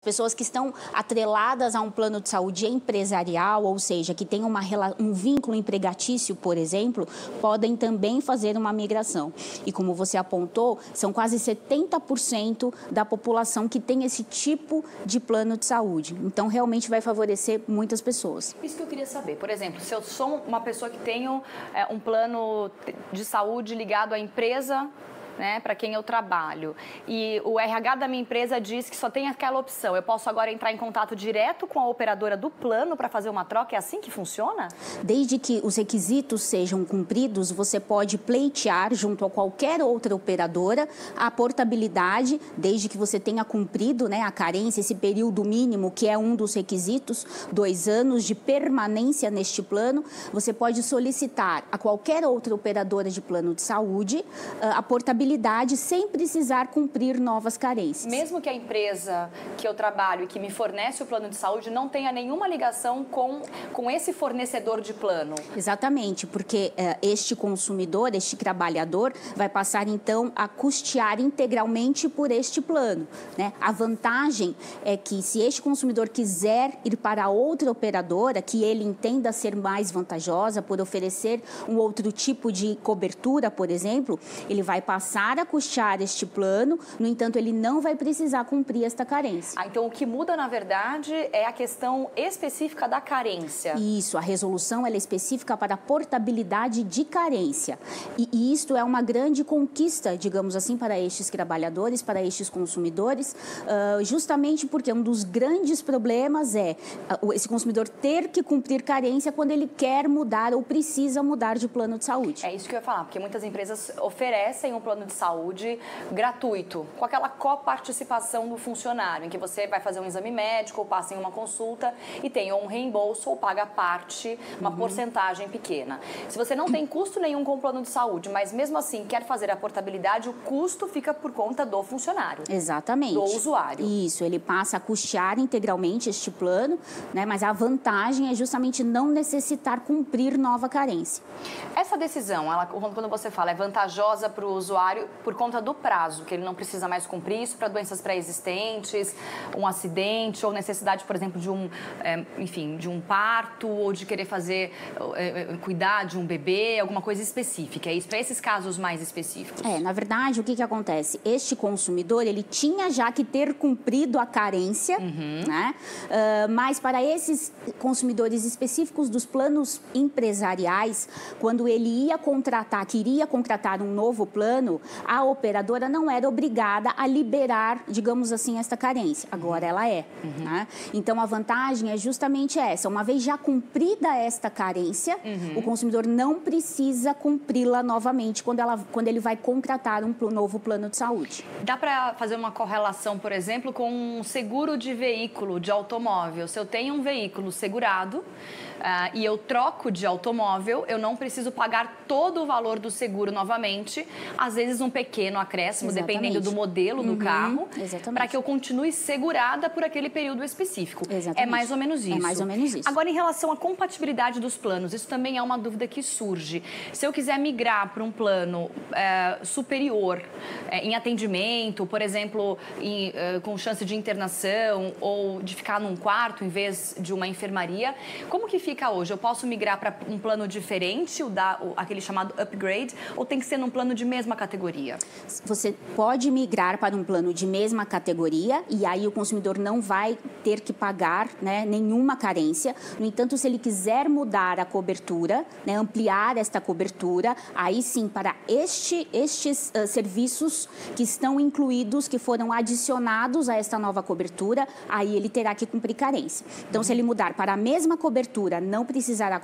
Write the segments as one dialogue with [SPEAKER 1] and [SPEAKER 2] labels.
[SPEAKER 1] Pessoas que estão atreladas a um plano de saúde empresarial, ou seja, que tem um vínculo empregatício, por exemplo, podem também fazer uma migração. E como você apontou, são quase 70% da população que tem esse tipo de plano de saúde. Então, realmente vai favorecer muitas pessoas.
[SPEAKER 2] Isso que eu queria saber. Por exemplo, se eu sou uma pessoa que tenho um plano de saúde ligado à empresa, né, para quem eu trabalho, e o RH da minha empresa diz que só tem aquela opção, eu posso agora entrar em contato direto com a operadora do plano para fazer uma troca? É assim que funciona?
[SPEAKER 1] Desde que os requisitos sejam cumpridos, você pode pleitear junto a qualquer outra operadora a portabilidade, desde que você tenha cumprido, né, a carência, esse período mínimo, que é um dos requisitos, 2 anos de permanência neste plano. Você pode solicitar a qualquer outra operadora de plano de saúde a portabilidade sem precisar cumprir novas carências.
[SPEAKER 2] Mesmo que a empresa que eu trabalho e que me fornece o plano de saúde não tenha nenhuma ligação com esse fornecedor de plano?
[SPEAKER 1] Exatamente, porque este consumidor, este trabalhador, vai passar então a custear integralmente por este plano, né? A vantagem é que se este consumidor quiser ir para outra operadora, que ele entenda ser mais vantajosa por oferecer um outro tipo de cobertura, por exemplo, ele vai passar a custear este plano, no entanto, ele não vai precisar cumprir esta carência.
[SPEAKER 2] Então, o que muda, na verdade, é a questão específica da carência.
[SPEAKER 1] Isso, a resolução ela é específica para a portabilidade de carência. E isto é uma grande conquista, digamos assim, para estes trabalhadores, para estes consumidores, justamente porque um dos grandes problemas é esse consumidor ter que cumprir carência quando ele quer mudar ou precisa mudar de plano de saúde.
[SPEAKER 2] É isso que eu ia falar, porque muitas empresas oferecem um plano de saúde gratuito, com aquela coparticipação do funcionário, em que você vai fazer um exame médico, ou passa em uma consulta e tem ou um reembolso ou paga parte, uma porcentagem pequena. Se você não tem custo nenhum com o plano de saúde, mas mesmo assim quer fazer a portabilidade, o custo fica por conta do funcionário.
[SPEAKER 1] Exatamente.
[SPEAKER 2] Do usuário.
[SPEAKER 1] Isso, ele passa a custear integralmente este plano, né? Mas a vantagem é justamente não necessitar cumprir nova carência.
[SPEAKER 2] Essa decisão, quando você fala, é vantajosa para o usuário por conta do prazo, que ele não precisa mais cumprir isso para doenças pré-existentes, um acidente ou necessidade, por exemplo, de um parto ou de querer cuidar de um bebê, alguma coisa específica. É isso para esses casos mais específicos?
[SPEAKER 1] Na verdade, o que acontece? Este consumidor, ele tinha já que ter cumprido a carência, né? Mas para esses consumidores específicos dos planos empresariais, quando ele queria contratar um novo plano, a operadora não era obrigada a liberar, digamos assim, esta carência. Agora ela é. Né? Então, a vantagem é justamente essa. Uma vez já cumprida esta carência, o consumidor não precisa cumpri-la novamente quando ele vai contratar um novo plano de saúde.
[SPEAKER 2] Dá para fazer uma correlação, por exemplo, com um seguro de veículo, de automóvel. Se eu tenho um veículo segurado e eu troco de automóvel, eu não preciso pagar todo o valor do seguro novamente, às vezes um pequeno acréscimo, dependendo do modelo do carro, para que eu continue segurada por aquele período específico. É mais ou menos isso.
[SPEAKER 1] É mais ou menos isso.
[SPEAKER 2] Agora, em relação à compatibilidade dos planos, isso também é uma dúvida que surge. Se eu quiser migrar para um plano superior em atendimento, por exemplo, com chance de internação ou de ficar num quarto em vez de uma enfermaria, como que fica hoje? Eu posso migrar para um plano diferente, aquele chamado upgrade, ou tem que ser num plano de mesma categoria?
[SPEAKER 1] Você pode migrar para um plano de mesma categoria e aí o consumidor não vai ter que pagar, né, nenhuma carência. No entanto, se ele quiser mudar a cobertura, né, ampliar esta cobertura, aí sim, para estes serviços que estão incluídos, que foram adicionados a esta nova cobertura, aí ele terá que cumprir carência. Então, se ele mudar para a mesma cobertura, não precisará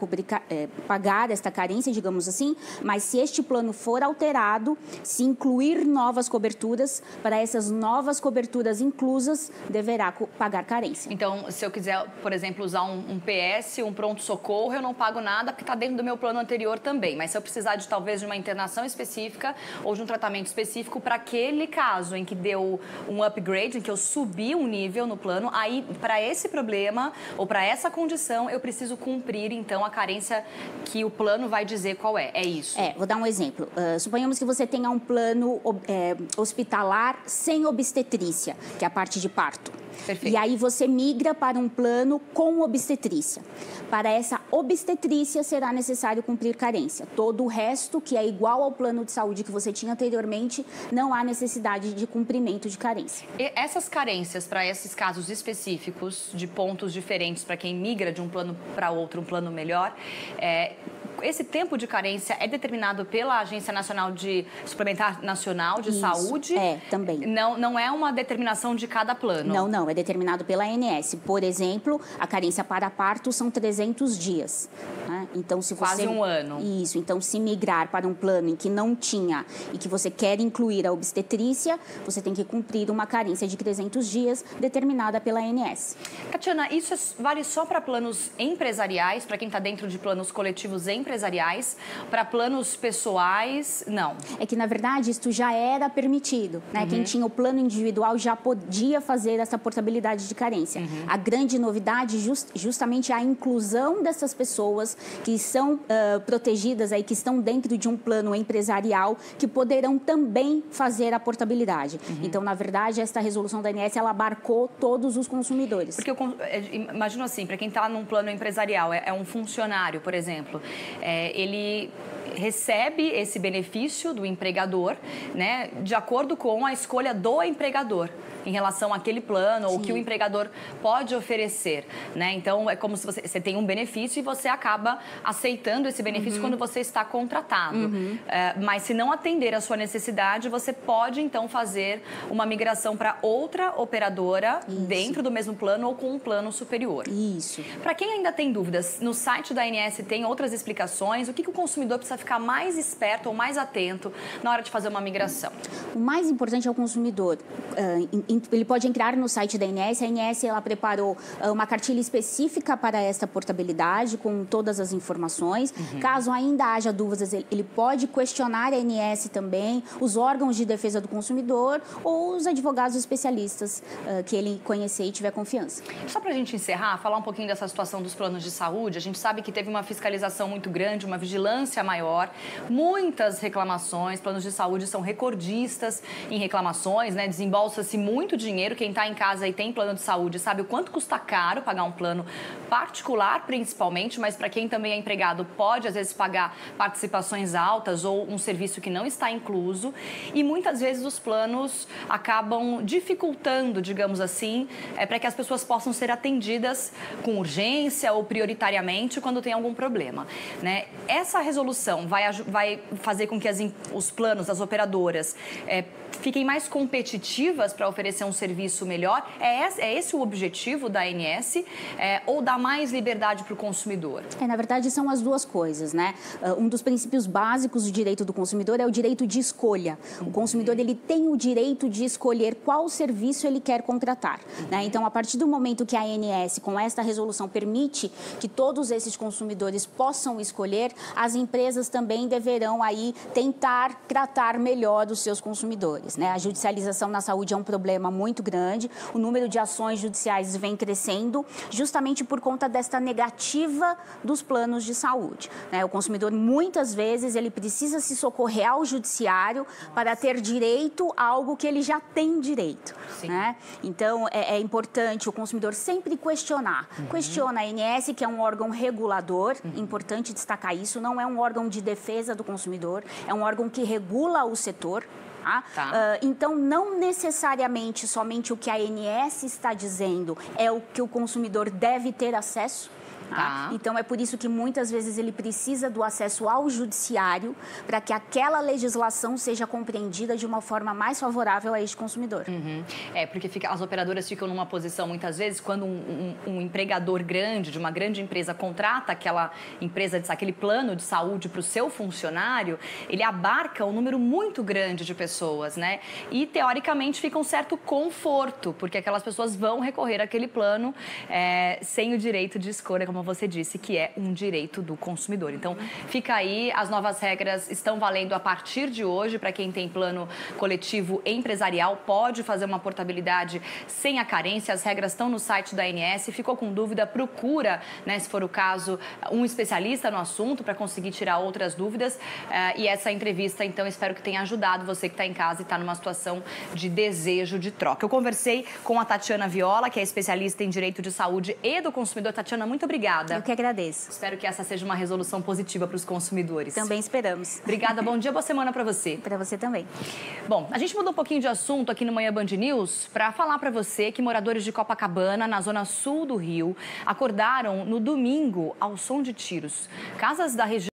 [SPEAKER 1] pagar esta carência, digamos assim, mas se este plano for alterado, se incluir novas coberturas, para essas novas coberturas inclusas, deverá pagar carência.
[SPEAKER 2] Então, se eu quiser, por exemplo, usar um PS, um pronto-socorro, eu não pago nada porque está dentro do meu plano anterior também. Mas se eu precisar talvez de uma internação específica ou de um tratamento específico para aquele caso em que deu um upgrade, em que eu subi um nível no plano, aí para esse problema ou para essa condição eu preciso cumprir então a carência que o plano vai dizer qual é. É isso?
[SPEAKER 1] Vou dar um exemplo. Suponhamos que você tenha um plano hospitalar sem obstetrícia, que é a parte de parto.
[SPEAKER 2] Perfeito.
[SPEAKER 1] E aí você migra para um plano com obstetrícia. Para essa obstetrícia será necessário cumprir carência. Todo o resto, que é igual ao plano de saúde que você tinha anteriormente, não há necessidade de cumprimento de carência.
[SPEAKER 2] E essas carências para esses casos específicos, de pontos diferentes para quem migra de um plano para outro, um plano melhor, esse tempo de carência é determinado pela Agência Nacional de Suplementar Nacional de Saúde?
[SPEAKER 1] Também.
[SPEAKER 2] Não é uma determinação de cada plano?
[SPEAKER 1] Não, é determinado pela ANS. Por exemplo, a carência para parto são 300 dias. Né? Então, se você...
[SPEAKER 2] Quase um ano.
[SPEAKER 1] Isso. Então, se migrar para um plano em que não tinha e que você quer incluir a obstetrícia, você tem que cumprir uma carência de 300 dias determinada pela ANS.
[SPEAKER 2] Tatiana, isso vale só para planos empresariais, para quem está dentro de planos coletivos empresariais, para planos pessoais, não?
[SPEAKER 1] É que, na verdade, isso já era permitido. Né? Quem tinha o plano individual já podia fazer essa portabilidade de carência. A grande novidade justamente é a inclusão dessas pessoas que são protegidas, aí, que estão dentro de um plano empresarial, que poderão também fazer a portabilidade. Então, na verdade, esta resolução da ANS, ela abarcou todos os consumidores.
[SPEAKER 2] Porque eu imagino assim, para quem está num plano empresarial, é um funcionário, por exemplo, ele recebe esse benefício do empregador, né, de acordo com a escolha do empregador em relação àquele plano ou o que o empregador pode oferecer, né? Então, é como se você tem um benefício e você acaba aceitando esse benefício quando você está contratado. Mas se não atender a sua necessidade, você pode, então, fazer uma migração para outra operadora dentro do mesmo plano ou com um plano superior.
[SPEAKER 1] Isso.
[SPEAKER 2] Para quem ainda tem dúvidas, no site da ANS tem outras explicações? O que o consumidor precisa ficar mais esperto ou mais atento na hora de fazer uma migração?
[SPEAKER 1] O mais importante é o consumidor. Ele pode entrar no site da ANS. A ANS, ela preparou uma cartilha específica para esta portabilidade, com todas as informações. Caso ainda haja dúvidas, ele pode questionar a ANS também, os órgãos de defesa do consumidor ou os advogados especialistas que ele conhecer e tiver confiança.
[SPEAKER 2] Só para a gente encerrar, falar um pouquinho dessa situação dos planos de saúde. A gente sabe que teve uma fiscalização muito grande, uma vigilância maior, muitas reclamações. Planos de saúde são recordistas em reclamações, né? Desembolsa-se muito dinheiro. Quem está em casa e tem plano de saúde sabe o quanto custa caro pagar um plano particular, principalmente, mas para quem também é empregado pode, às vezes, pagar participações altas ou um serviço que não está incluso. E muitas vezes os planos acabam dificultando, digamos assim, para que as pessoas possam ser atendidas com urgência ou prioritariamente quando tem algum problema, né? Essa resolução vai fazer com que os planos, as operadoras, fiquem mais competitivas para oferecer um serviço melhor? É esse o objetivo da ANS? Ou dar mais liberdade para o consumidor?
[SPEAKER 1] Na verdade, são as duas coisas, né? Um dos princípios básicos do direito do consumidor é o direito de escolha. O consumidor, ele tem o direito de escolher qual serviço ele quer contratar, né? Então, a partir do momento que a ANS, com esta resolução, permite que todos esses consumidores possam escolher, as empresas também deverão aí tentar tratar melhor os seus consumidores, né? A judicialização na saúde é um problema muito grande. O número de ações judiciais vem crescendo justamente por conta desta negativa dos planos de saúde, né? O consumidor, muitas vezes, ele precisa se socorrer ao judiciário para ter direito a algo que ele já tem direito, né? Então, é importante o consumidor sempre questionar. Questiona a ANS, que é um órgão regulador, importante destacar isso, não é um órgão de defesa do consumidor, é um órgão que regula o setor. Então, não necessariamente somente o que a ANS está dizendo é o que o consumidor deve ter acesso. Então, é por isso que muitas vezes ele precisa do acesso ao judiciário para que aquela legislação seja compreendida de uma forma mais favorável a este consumidor.
[SPEAKER 2] Porque as operadoras ficam numa posição, muitas vezes, quando um empregador grande, de uma grande empresa, contrata aquela empresa, aquele plano de saúde para o seu funcionário, ele abarca um número muito grande de pessoas pessoas, né? E, teoricamente, fica um certo conforto, porque aquelas pessoas vão recorrer àquele plano sem o direito de escolha, como você disse, que é um direito do consumidor. Então, fica aí, as novas regras estão valendo a partir de hoje para quem tem plano coletivo empresarial, pode fazer uma portabilidade sem a carência, as regras estão no site da ANS, ficou com dúvida, procura, né, se for o caso, um especialista no assunto para conseguir tirar outras dúvidas. E essa entrevista, então, espero que tenha ajudado você que está em casa e está numa situação de desejo de troca. Eu conversei com a Tatiana Viola, que é especialista em direito de saúde e do consumidor. Tatiana, muito obrigada.
[SPEAKER 1] Eu que agradeço.
[SPEAKER 2] Espero que essa seja uma resolução positiva para os consumidores.
[SPEAKER 1] Também esperamos.
[SPEAKER 2] Obrigada, bom dia, boa semana para você.
[SPEAKER 1] Para você também.
[SPEAKER 2] Bom, a gente mudou um pouquinho de assunto aqui no Manhã Band News para falar para você que moradores de Copacabana, na zona sul do Rio, acordaram no domingo ao som de tiros. Casas da região